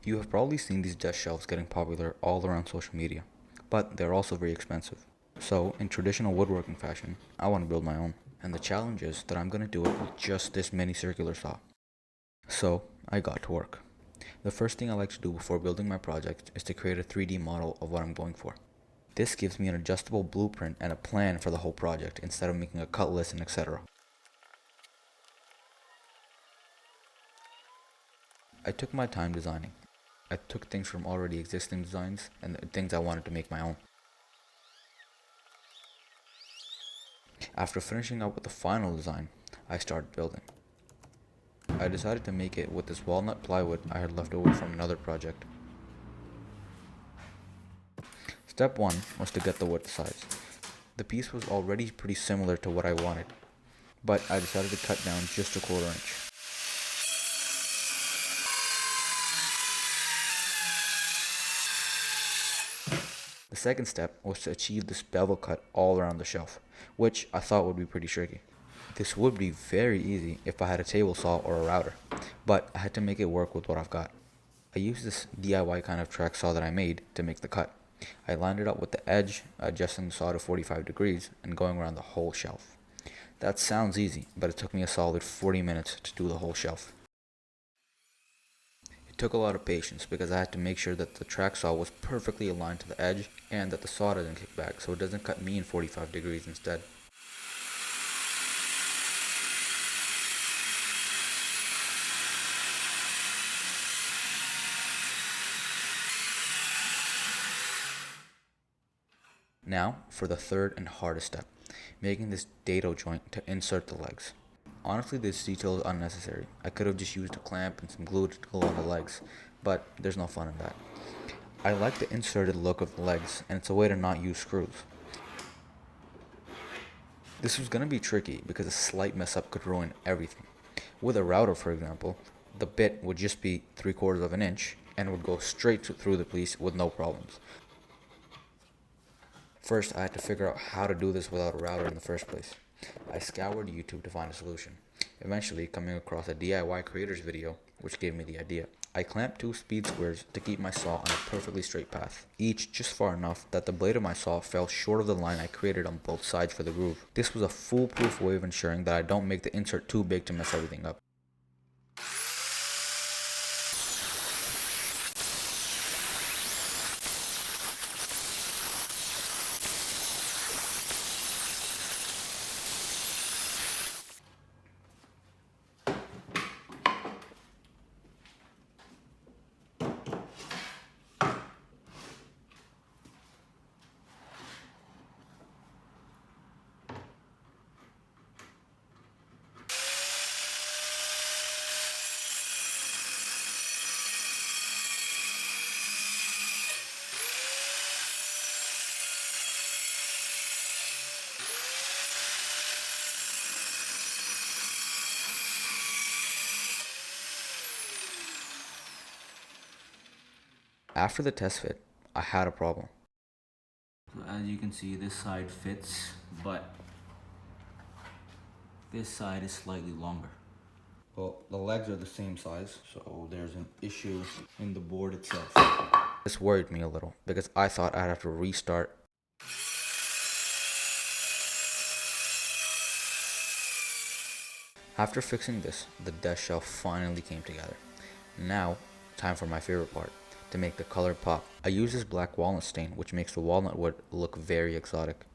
You have probably seen these desk shelves getting popular all around social media, but they're also very expensive. So, in traditional woodworking fashion, I want to build my own. And the challenge is that I'm going to do it with just this mini circular saw. So, I got to work. The first thing I like to do before building my project is to create a 3D model of what I'm going for. This gives me an adjustable blueprint and a plan for the whole project instead of making a cut list and etc. I took my time designing. I took things from already existing designs and the things I wanted to make my own. After finishing up with the final design, I started building. I decided to make it with this walnut plywood I had left over from another project. Step 1 was to get the wood size. The piece was already pretty similar to what I wanted, but I decided to cut down just a quarter inch. The second step was to achieve this bevel cut all around the shelf, which I thought would be pretty tricky. This would be very easy if I had a table saw or a router, but I had to make it work with what I've got. I used this DIY kind of track saw that I made to make the cut. I lined it up with the edge, adjusting the saw to 45 degrees and going around the whole shelf. That sounds easy, but it took me a solid 40 minutes to do the whole shelf. It took a lot of patience because I had to make sure that the track saw was perfectly aligned to the edge and that the saw doesn't kick back so it doesn't cut me in 45 degrees instead. Now for the third and hardest step, making this dado joint to insert the legs. Honestly, this detail is unnecessary. I could have just used a clamp and some glue to glue on the legs, but there's no fun in that. I like the inserted look of the legs, and it's a way to not use screws. This was going to be tricky because a slight mess up could ruin everything. With a router, for example, the bit would just be 3/4 of an inch and would go straight through the piece with no problems. First, I had to figure out how to do this without a router in the first place. I scoured YouTube to find a solution, eventually coming across a DIY creator's video, which gave me the idea. I clamped 2 speed squares to keep my saw on a perfectly straight path, each just far enough that the blade of my saw fell short of the line I created on both sides for the groove. This was a foolproof way of ensuring that I don't make the insert too big to mess everything up. After the test fit, I had a problem. So as you can see, this side fits, but this side is slightly longer. Well, the legs are the same size, so there's an issue in the board itself. This worried me a little because I thought I'd have to restart. After fixing this, the desk shelf finally came together. Now, time for my favorite part, to make the color pop. I use this black walnut stain, which makes the walnut wood look very exotic.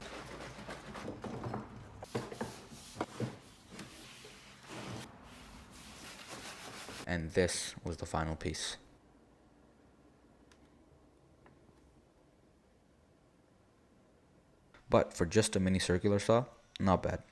And this was the final piece. But for just a mini circular saw, not bad.